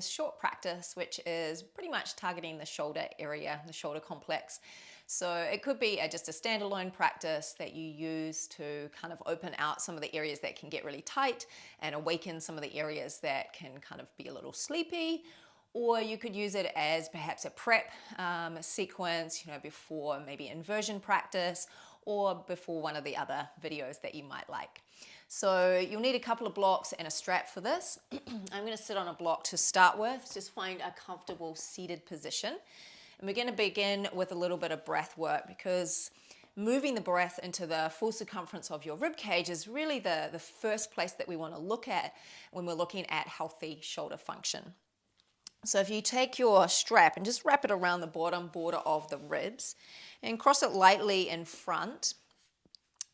this short practice, which is pretty much targeting the shoulder area, the shoulder complex. So it could be just a standalone practice that you use to kind of open out some of the areas that can get really tight and awaken some of the areas that can kind of be a little sleepy. Or you could use it as perhaps a prep sequence, before maybe inversion practice or before one of the other videos that you might like. So you'll need a couple of blocks and a strap for this. I'm going to sit on a block to start with. Just find a comfortable seated position. And we're going to begin with a little bit of breath work, because moving the breath into the full circumference of your rib cage is really the first place that we want to look at when we're looking at healthy shoulder function. So if you take your strap and just wrap it around the bottom border of the ribs and cross it lightly in front,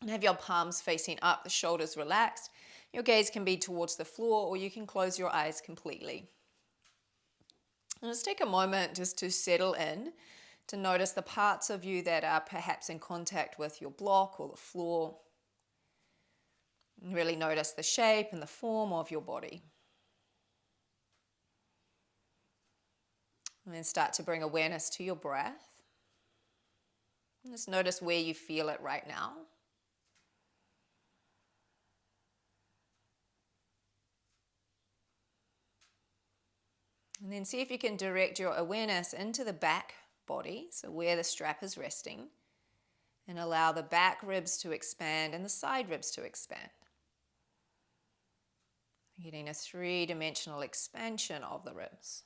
and have your palms facing up, the shoulders relaxed. Your gaze can be towards the floor, or you can close your eyes completely. And just take a moment just to settle in, to notice the parts of you that are perhaps in contact with your block or the floor. And really notice the shape and the form of your body. And then start to bring awareness to your breath. And just notice where you feel it right now. And then see if you can direct your awareness into the back body, so where the strap is resting, and allow the back ribs to expand and the side ribs to expand. Getting a three-dimensional expansion of the ribs.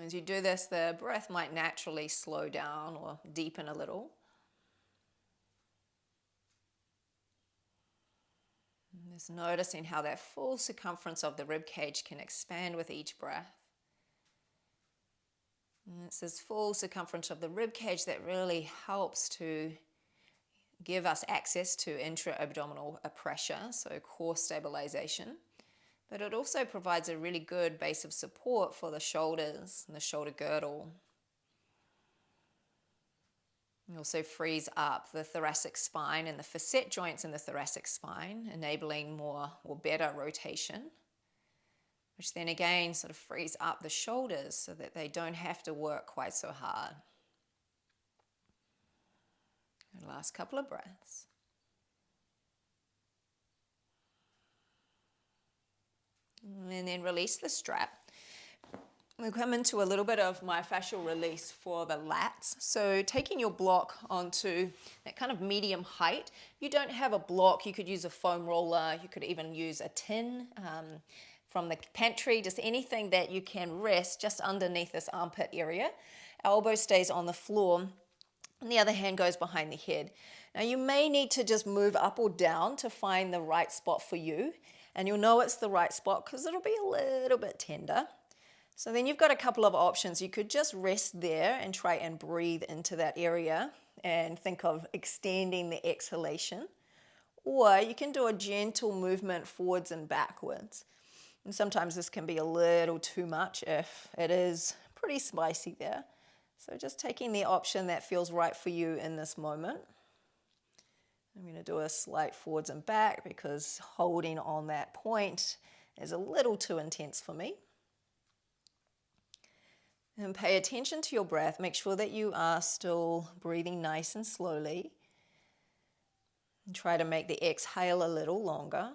As you do this, the breath might naturally slow down or deepen a little. And just noticing how that full circumference of the rib cage can expand with each breath. And it's this full circumference of the rib cage that really helps to give us access to intra-abdominal pressure, so core stabilization. But it also provides a really good base of support for the shoulders and the shoulder girdle. It also frees up the thoracic spine and the facet joints in the thoracic spine, enabling more or better rotation, which then again sort of frees up the shoulders so that they don't have to work quite so hard. And last couple of breaths. And then release the strap. We'll come into a little bit of myofascial release for the lats. So taking your block onto that kind of medium height. If you don't have a block, you could use a foam roller. You could even use a tin from the pantry, just anything that you can rest just underneath this armpit area. Elbow stays on the floor, and the other hand goes behind the head. Now you may need to just move up or down to find the right spot for you. And you'll know it's the right spot because it'll be a little bit tender. So then you've got a couple of options. You could just rest there and try and breathe into that area and think of extending the exhalation. Or you can do a gentle movement forwards and backwards. And sometimes this can be a little too much if it is pretty spicy there. So just taking the option that feels right for you in this moment. I'm going to do a slight forwards and back because holding on that point is a little too intense for me. And pay attention to your breath. Make sure that you are still breathing nice and slowly. And try to make the exhale a little longer.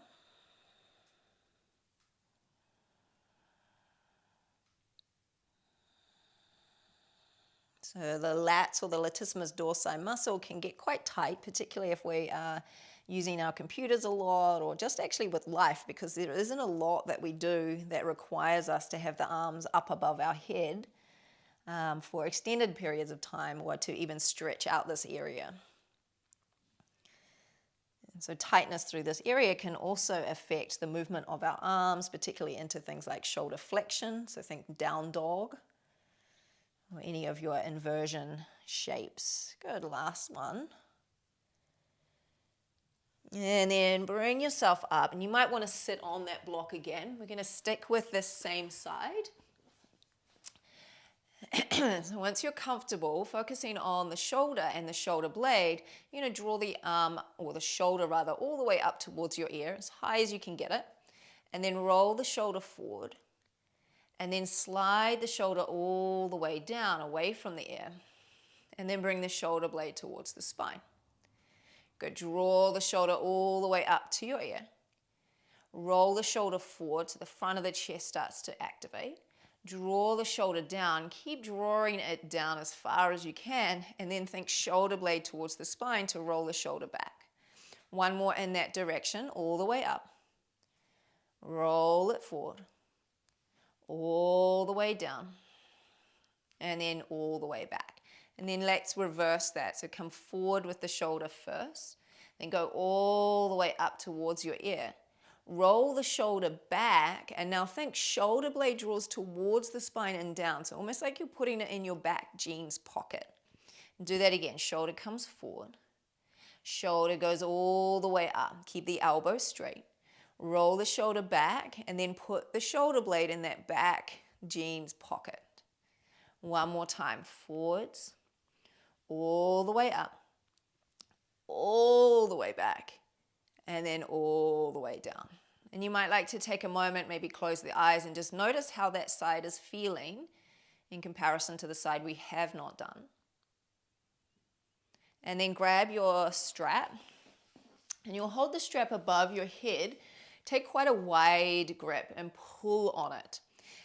So the lats or the latissimus dorsi muscle can get quite tight, particularly if we are using our computers a lot or just actually with life, because there isn't a lot that we do that requires us to have the arms up above our head for extended periods of time or to even stretch out this area. And so tightness through this area can also affect the movement of our arms, particularly into things like shoulder flexion, so think down dog. Or any of your inversion shapes. Good, last one. And then bring yourself up, and you might want to sit on that block again. We're going to stick with this same side. So once you're comfortable focusing on the shoulder and the shoulder blade, you're going to draw the arm, or the shoulder rather, all the way up towards your ear, as high as you can get it, and then roll the shoulder forward, and then slide the shoulder all the way down, away from the ear, and then bring the shoulder blade towards the spine. Go draw the shoulder all the way up to your ear. Roll the shoulder forward so the front of the chest starts to activate. Draw the shoulder down, keep drawing it down as far as you can, and then think shoulder blade towards the spine to roll the shoulder back. One more in that direction, all the way up. Roll it forward, all the way down, and then all the way back. And then let's reverse that. So come forward with the shoulder first, then go all the way up towards your ear. Roll the shoulder back, and now think shoulder blade draws towards the spine and down, so almost like you're putting it in your back jeans pocket. Do that again. Shoulder comes forward. Shoulder goes all the way up. Keep the elbow straight. Roll the shoulder back, and then put the shoulder blade in that back jeans pocket. One more time. Forwards, all the way up, all the way back, and then all the way down. And you might like to take a moment, maybe close the eyes, and just notice how that side is feeling in comparison to the side we have not done. And then grab your strap, and you'll hold the strap above your head. Take quite a wide grip and pull on it.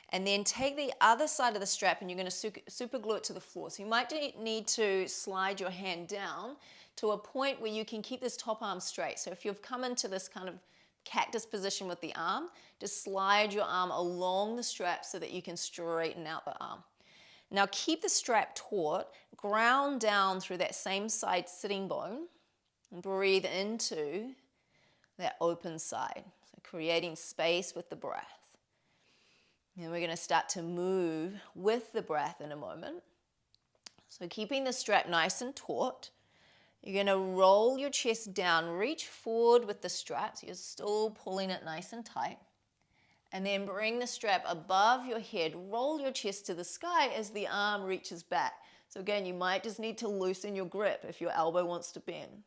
And then take the other side of the strap, and you're going to super glue it to the floor. So you might need to slide your hand down to a point where you can keep this top arm straight. So if you've come into this kind of cactus position with the arm, just slide your arm along the strap so that you can straighten out the arm. Now keep the strap taut, ground down through that same side sitting bone, and breathe into that open side. So creating space with the breath. And we're going to start to move with the breath in a moment. So keeping the strap nice and taut, you're going to roll your chest down, reach forward with the strap, so you're still pulling it nice and tight. And then bring the strap above your head, roll your chest to the sky as the arm reaches back. So again, you might just need to loosen your grip if your elbow wants to bend.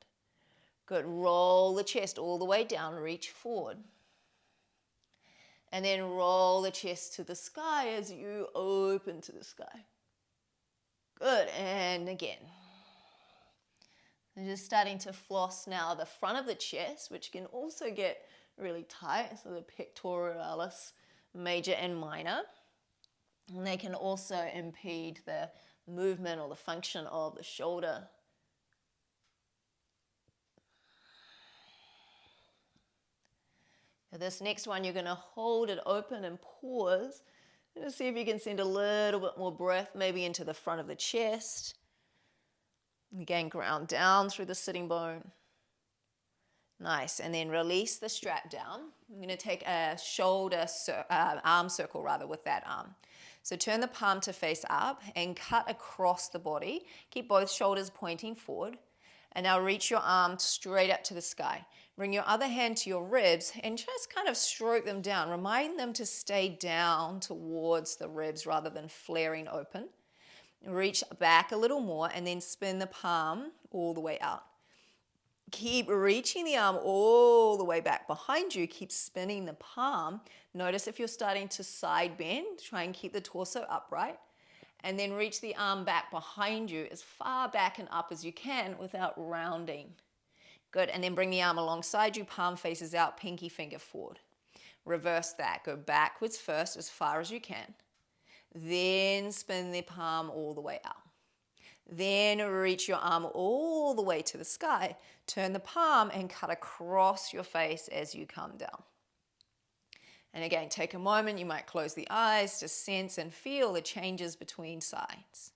Good, roll the chest all the way down, reach forward. And then roll the chest to the sky as you open to the sky. Good, and again. And just starting to floss now the front of the chest, which can also get really tight, so the pectoralis major and minor. And they can also impede the movement or the function of the shoulder. For this next one, you're going to hold it open and pause. And see if you can send a little bit more breath maybe into the front of the chest. Again, ground down through the sitting bone. Nice, and then release the strap down. I'm going to take a arm circle rather with that arm. So turn the palm to face up and cut across the body. Keep both shoulders pointing forward. And now reach your arm straight up to the sky. Bring your other hand to your ribs and just kind of stroke them down. Remind them to stay down towards the ribs rather than flaring open. Reach back a little more and then spin the palm all the way out. Keep reaching the arm all the way back behind you. Keep spinning the palm. Notice if you're starting to side bend, try and keep the torso upright. And then reach the arm back behind you as far back and up as you can without rounding. Good, and then bring the arm alongside you, palm faces out, pinky finger forward. Reverse that, go backwards first as far as you can. Then spin the palm all the way out. Then reach your arm all the way to the sky. Turn the palm and cut across your face as you come down. And again, take a moment, you might close the eyes to sense and feel the changes between sides.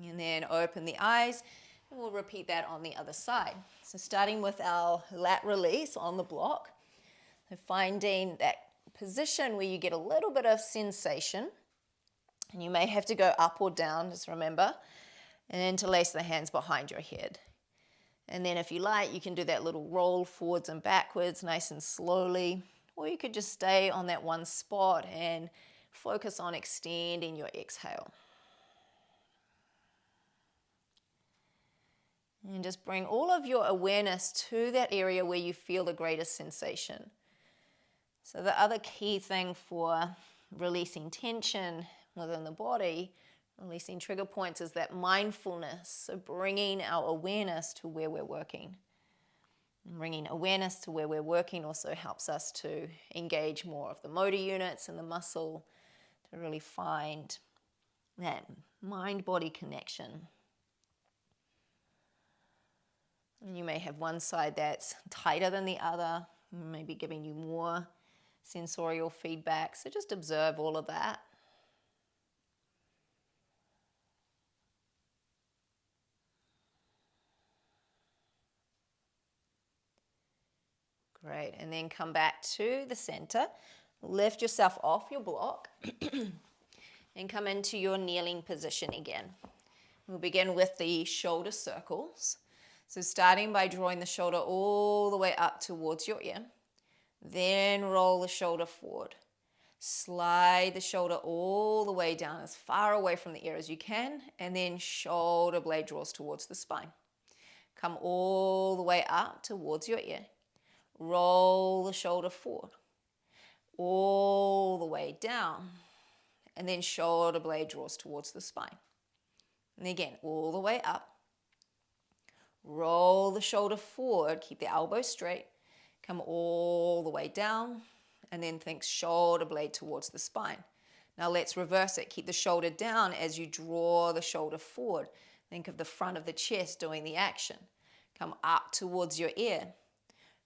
And then open the eyes, and we'll repeat that on the other side. So starting with our lat release on the block, so finding that position where you get a little bit of sensation, and you may have to go up or down, just remember, and interlace the hands behind your head. And then if you like, you can do that little roll forwards and backwards, nice and slowly, or you could just stay on that one spot and focus on extending your exhale. And just bring all of your awareness to that area where you feel the greatest sensation. So the other key thing for releasing tension within the body, releasing trigger points, is that mindfulness. So bringing our awareness to where we're working. And bringing awareness to where we're working also helps us to engage more of the motor units and the muscle to really find that mind-body connection. And you may have one side that's tighter than the other, maybe giving you more sensorial feedback. So just observe all of that. Great, and then come back to the center. Lift yourself off your block and come into your kneeling position again. We'll begin with the shoulder circles. So starting by drawing the shoulder all the way up towards your ear, then roll the shoulder forward. Slide the shoulder all the way down as far away from the ear as you can, and then shoulder blade draws towards the spine. Come all the way up towards your ear. Roll the shoulder forward, all the way down, and then shoulder blade draws towards the spine. And again, all the way up. Roll the shoulder forward, keep the elbow straight, come all the way down, and then think shoulder blade towards the spine. Now let's reverse it. Keep the shoulder down as you draw the shoulder forward. Think of the front of the chest doing the action. Come up towards your ear.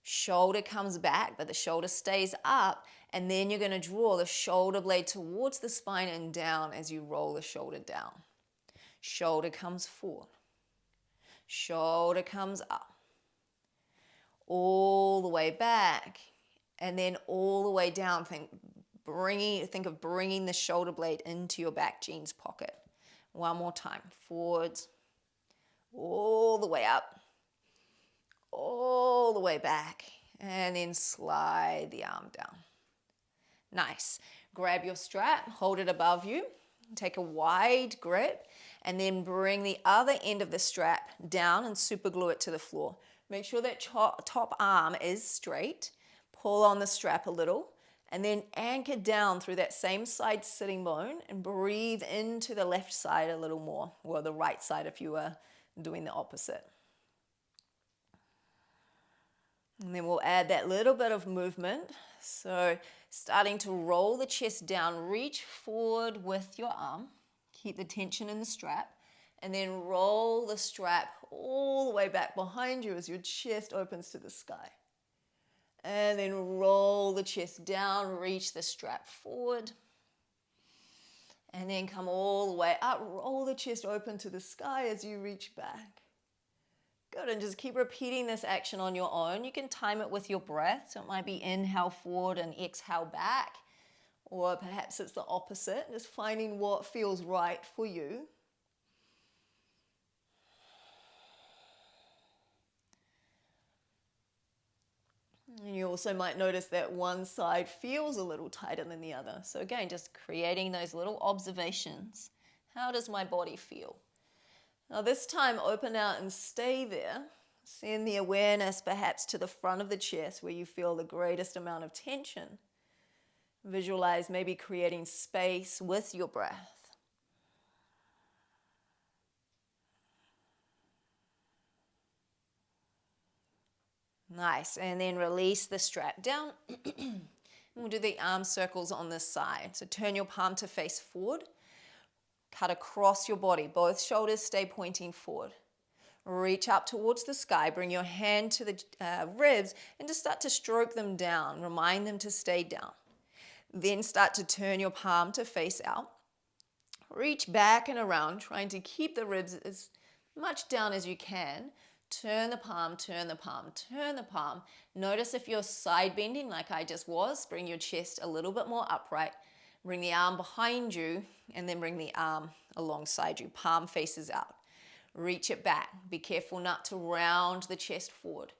Shoulder comes back, but the shoulder stays up, and then you're going to draw the shoulder blade towards the spine and down as you roll the shoulder down. Shoulder comes forward. Shoulder comes up, all the way back, and then all the way down. Think of bringing the shoulder blade into your back jeans pocket. One more time, forwards, all the way up, all the way back, and then slide the arm down. Nice. Grab your strap, hold it above you, take a wide grip, and then bring the other end of the strap down and super glue it to the floor. Make sure that top arm is straight. Pull on the strap a little, and then anchor down through that same side sitting bone and breathe into the left side a little more, or the right side if you were doing the opposite. And then we'll add that little bit of movement. So starting to roll the chest down, reach forward with your arm. Keep the tension in the strap, and then roll the strap all the way back behind you as your chest opens to the sky. And then roll the chest down, reach the strap forward, and then come all the way up, roll the chest open to the sky as you reach back. Good, and just keep repeating this action on your own. You can time it with your breath, so it might be inhale forward and exhale back. Or perhaps it's the opposite, just finding what feels right for you. And you also might notice that one side feels a little tighter than the other. So again, just creating those little observations. How does my body feel? Now this time, open out and stay there. Send the awareness perhaps to the front of the chest where you feel the greatest amount of tension. Visualize maybe creating space with your breath. Nice, and then release the strap down. We'll do the arm circles on this side. So turn your palm to face forward. Cut across your body. Both shoulders stay pointing forward. Reach up towards the sky. Bring your hand to the ribs and just start to stroke them down. Remind them to stay down. Then start to turn your palm to face out. Reach back and around, trying to keep the ribs as much down as you can. Turn the palm, turn the palm, turn the palm. Notice if you're side bending like I just was. Bring your chest a little bit more upright. Bring the arm behind you and then bring the arm alongside you. Palm faces out. Reach it back. Be careful not to round the chest forward.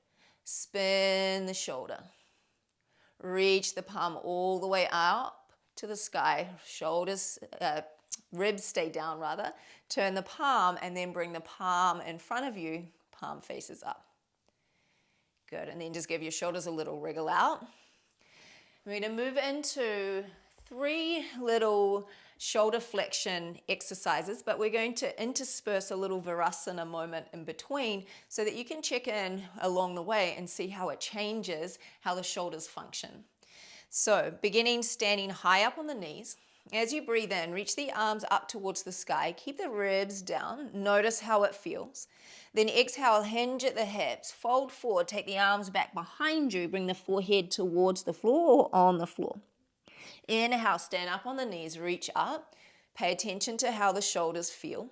Spin the shoulder. Reach the palm all the way up to the sky. Shoulders, ribs stay down rather. Turn the palm and then bring the palm in front of you. Palm faces up. Good, and then just give your shoulders a little wriggle out. We're going to move into 3 little shoulder flexion exercises, but we're going to intersperse a little Virasana moment in between so that you can check in along the way and see how it changes how the shoulders function. So beginning standing high up on the knees. As you breathe in, reach the arms up towards the sky. Keep the ribs down. Notice how it feels. Then exhale, hinge at the hips. Fold forward, take the arms back behind you. Bring the forehead towards the floor or on the floor. Inhale, stand up on the knees, reach up. Pay attention to how the shoulders feel.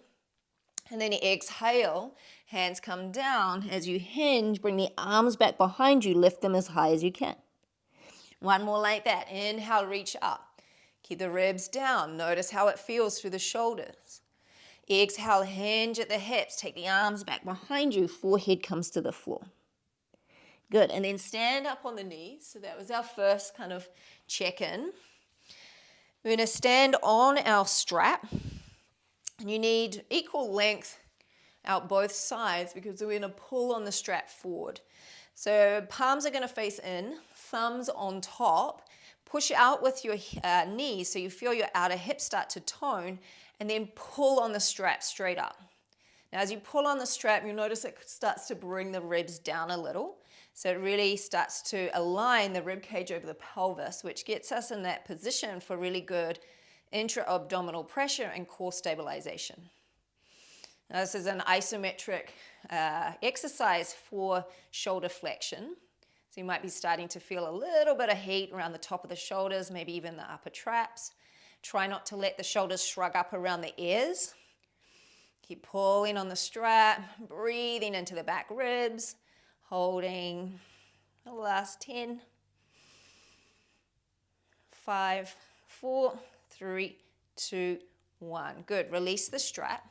And then exhale, hands come down. As you hinge, bring the arms back behind you. Lift them as high as you can. One more like that. Inhale, reach up. Keep the ribs down. Notice how it feels through the shoulders. Exhale, hinge at the hips. Take the arms back behind you. Forehead comes to the floor. Good. And then stand up on the knees. So that was our first kind of check-in. We're going to stand on our strap. And you need equal length out both sides because we're going to pull on the strap forward. So palms are going to face in, thumbs on top. Push out with your knees so you feel your outer hips start to tone, and then pull on the strap straight up. Now as you pull on the strap, you'll notice it starts to bring the ribs down a little. So it really starts to align the rib cage over the pelvis, which gets us in that position for really good intra-abdominal pressure and core stabilization. Now this is an isometric exercise for shoulder flexion. So you might be starting to feel a little bit of heat around the top of the shoulders, maybe even the upper traps. Try not to let the shoulders shrug up around the ears. Keep pulling on the strap, breathing into the back ribs, holding the last 10, 5, 4, 3, 2, 1. Good, release the strap.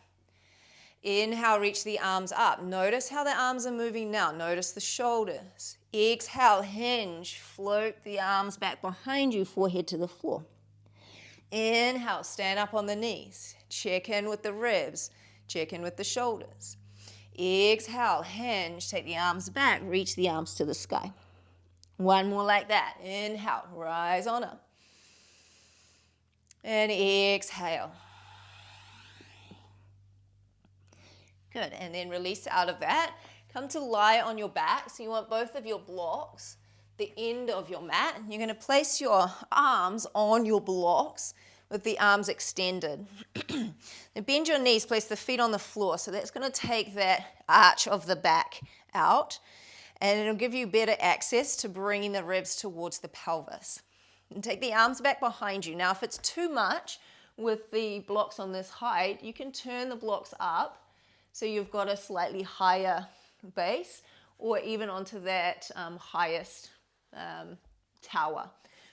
Inhale, reach the arms up. Notice how the arms are moving now. Notice the shoulders. Exhale, hinge, float the arms back behind you, forehead to the floor. Inhale, stand up on the knees. Check in with the ribs. Check in with the shoulders. Exhale, hinge, take the arms back, reach the arms to the sky. One more like that. Inhale, rise on up. And exhale. Good, and then release out of that. Come to lie on your back. So you want both of your blocks, the end of your mat. And you're going to place your arms on your blocks with the arms extended. Then bend your knees, place the feet on the floor. So that's going to take that arch of the back out. And it'll give you better access to bringing the ribs towards the pelvis. And take the arms back behind you. Now if it's too much with the blocks on this height, you can turn the blocks up so you've got a slightly higher base, or even onto that highest tower.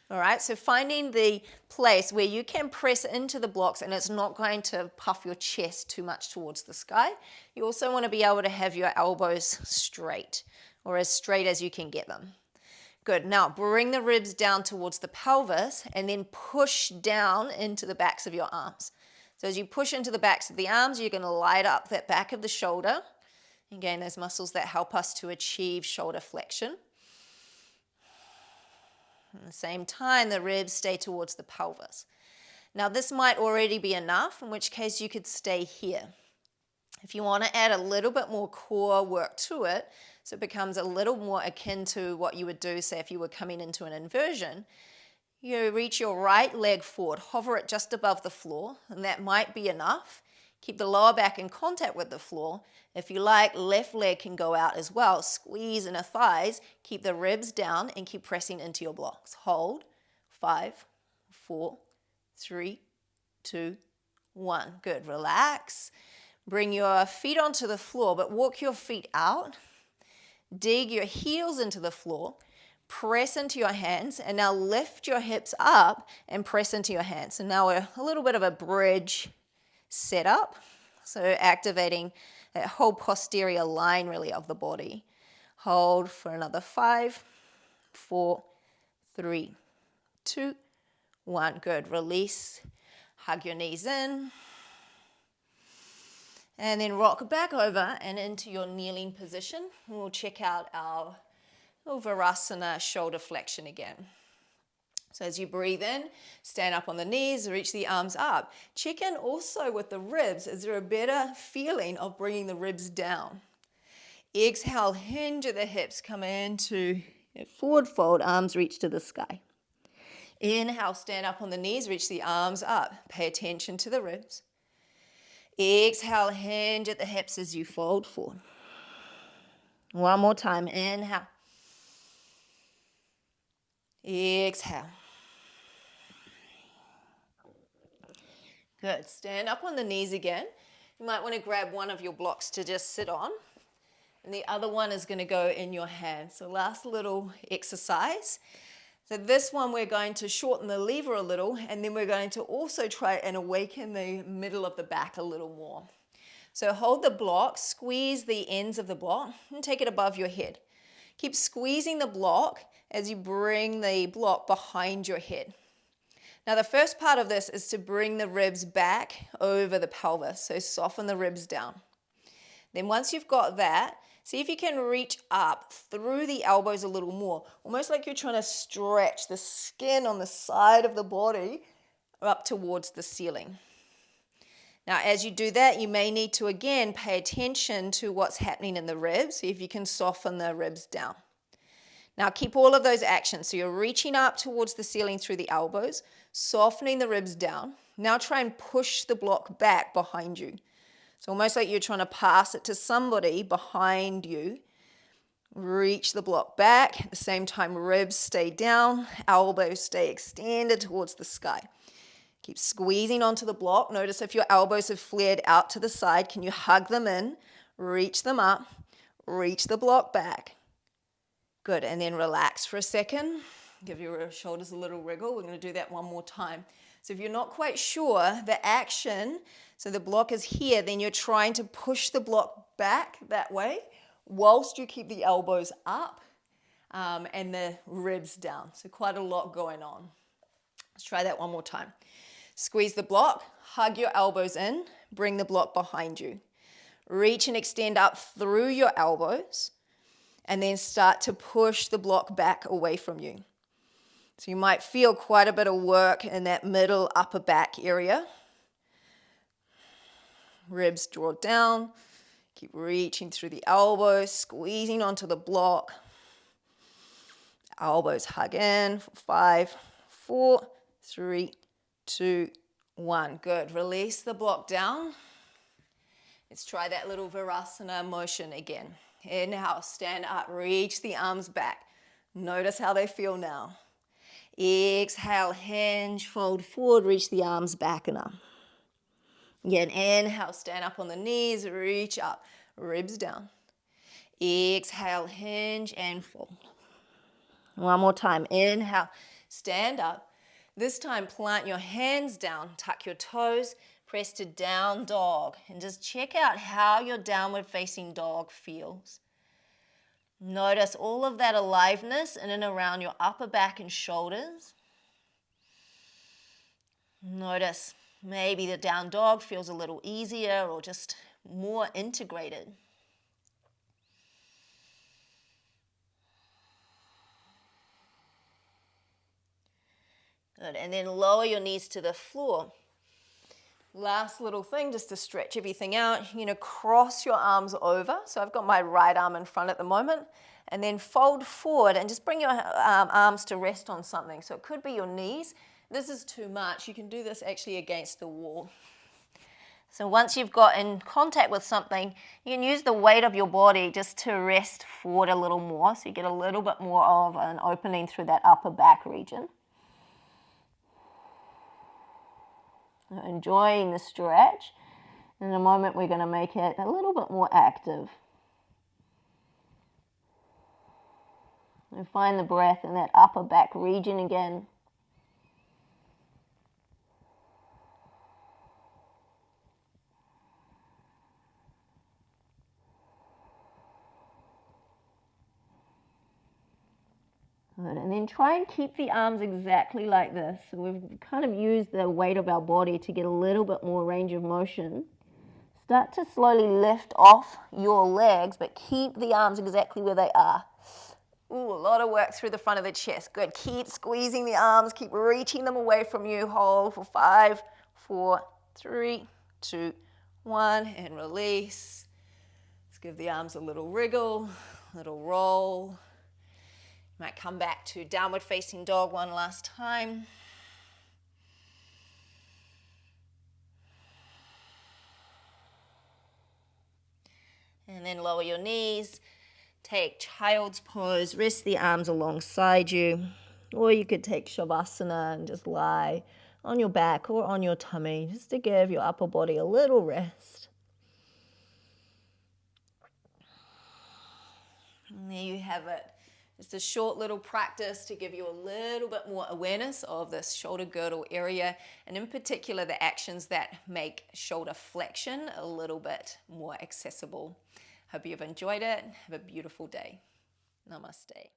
All right, so finding the place where you can press into the blocks and it's not going to puff your chest too much towards the sky. You also want to be able to have your elbows straight, or as straight as you can get them. Good, now bring the ribs down towards the pelvis and then push down into the backs of your arms. So as you push into the backs of the arms, you're going to light up that back of the shoulder. Again, those muscles that help us to achieve shoulder flexion. At the same time, the ribs stay towards the pelvis. Now this might already be enough, in which case you could stay here. If you want to add a little bit more core work to it, so it becomes a little more akin to what you would do, say, if you were coming into an inversion, you reach your right leg forward, hover it just above the floor, and that might be enough. Keep the lower back in contact with the floor. If you like, left leg can go out as well. Squeeze inner thighs, keep the ribs down, and keep pressing into your blocks. Hold. 5, 4, 3, 2, 1. Good. Relax. Bring your feet onto the floor, but walk your feet out. Dig your heels into the floor. Press into your hands, and now lift your hips up and press into your hands. So now we're a little bit of a bridge setup. So activating that whole posterior line really of the body. Hold for another 5, 4, 3, 2, 1. Good. Release. Hug your knees in. And then rock back over and into your kneeling position. We'll check out our Virasana shoulder flexion again. So as you breathe in, stand up on the knees, reach the arms up. Check in also with the ribs. Is there a better feeling of bringing the ribs down? Exhale, hinge at the hips, come into forward fold, arms reach to the sky. Inhale, stand up on the knees, reach the arms up. Pay attention to the ribs. Exhale, hinge at the hips as you fold forward. One more time. Inhale. Exhale. Good. Stand up on the knees again. You might want to grab one of your blocks to just sit on. And the other one is going to go in your hand. So last little exercise. So this one we're going to shorten the lever a little, and then we're going to also try and awaken the middle of the back a little more. So hold the block, squeeze the ends of the block, and take it above your head. Keep squeezing the block as you bring the block behind your head. Now the first part of this is to bring the ribs back over the pelvis, so soften the ribs down. Then once you've got that, see if you can reach up through the elbows a little more, almost like you're trying to stretch the skin on the side of the body up towards the ceiling. Now, as you do that, you may need to again pay attention to what's happening in the ribs. See if you can soften the ribs down. Now, keep all of those actions. So you're reaching up towards the ceiling through the elbows, softening the ribs down. Now try and push the block back behind you. So almost like you're trying to pass it to somebody behind you. Reach the block back. At the same time, ribs stay down, elbows stay extended towards the sky. Keep squeezing onto the block. Notice if your elbows have flared out to the side, can you hug them in, reach them up, reach the block back. Good, and then relax for a second. Give your shoulders a little wriggle. We're going to do that one more time. So if you're not quite sure, the action, so the block is here, then you're trying to push the block back that way whilst you keep the elbows up and the ribs down. So quite a lot going on. Let's try that one more time. Squeeze the block, hug your elbows in, bring the block behind you. Reach and extend up through your elbows, and then start to push the block back away from you. So you might feel quite a bit of work in that middle upper back area. Ribs draw down. Keep reaching through the elbows, squeezing onto the block. Elbows hug in for 5, 4, 3, 2, 1. Good. Release the block down. Let's try that little Virasana motion again. Inhale, stand up, reach the arms back. Notice how they feel now. Exhale, hinge, fold forward, reach the arms back and up. Again, inhale, stand up on the knees, reach up, ribs down. Exhale, hinge and fold. One more time. Inhale, stand up. This time, plant your hands down, tuck your toes, press to down dog, and just check out how your downward facing dog feels. Notice all of that aliveness in and around your upper back and shoulders. Notice maybe the down dog feels a little easier or just more integrated. Good, and then lower your knees to the floor. Last little thing, just to stretch everything out, you're going to cross your arms over. So I've got my right arm in front at the moment. And then fold forward and just bring your arms to rest on something. So it could be your knees. This is too much. You can do this actually against the wall. So once you've got in contact with something, you can use the weight of your body just to rest forward a little more. So you get a little bit more of an opening through that upper back region. Enjoying the stretch. In a moment, we're going to make it a little bit more active. And find the breath in that upper back region again. Good. And then try and keep the arms exactly like this. So we've kind of used the weight of our body to get a little bit more range of motion. Start to slowly lift off your legs, but keep the arms exactly where they are. Ooh, a lot of work through the front of the chest. Good. Keep squeezing the arms. Keep reaching them away from you. Hold for 5, 4, 3, 2, 1, and release. Let's give the arms a little wriggle, little roll. You might come back to downward facing dog one last time. And then lower your knees. Take child's pose, rest the arms alongside you, or you could take Shavasana and just lie on your back or on your tummy just to give your upper body a little rest. And there you have it. Just a short little practice to give you a little bit more awareness of this shoulder girdle area, and in particular the actions that make shoulder flexion a little bit more accessible. Hope you've enjoyed it. Have a beautiful day. Namaste.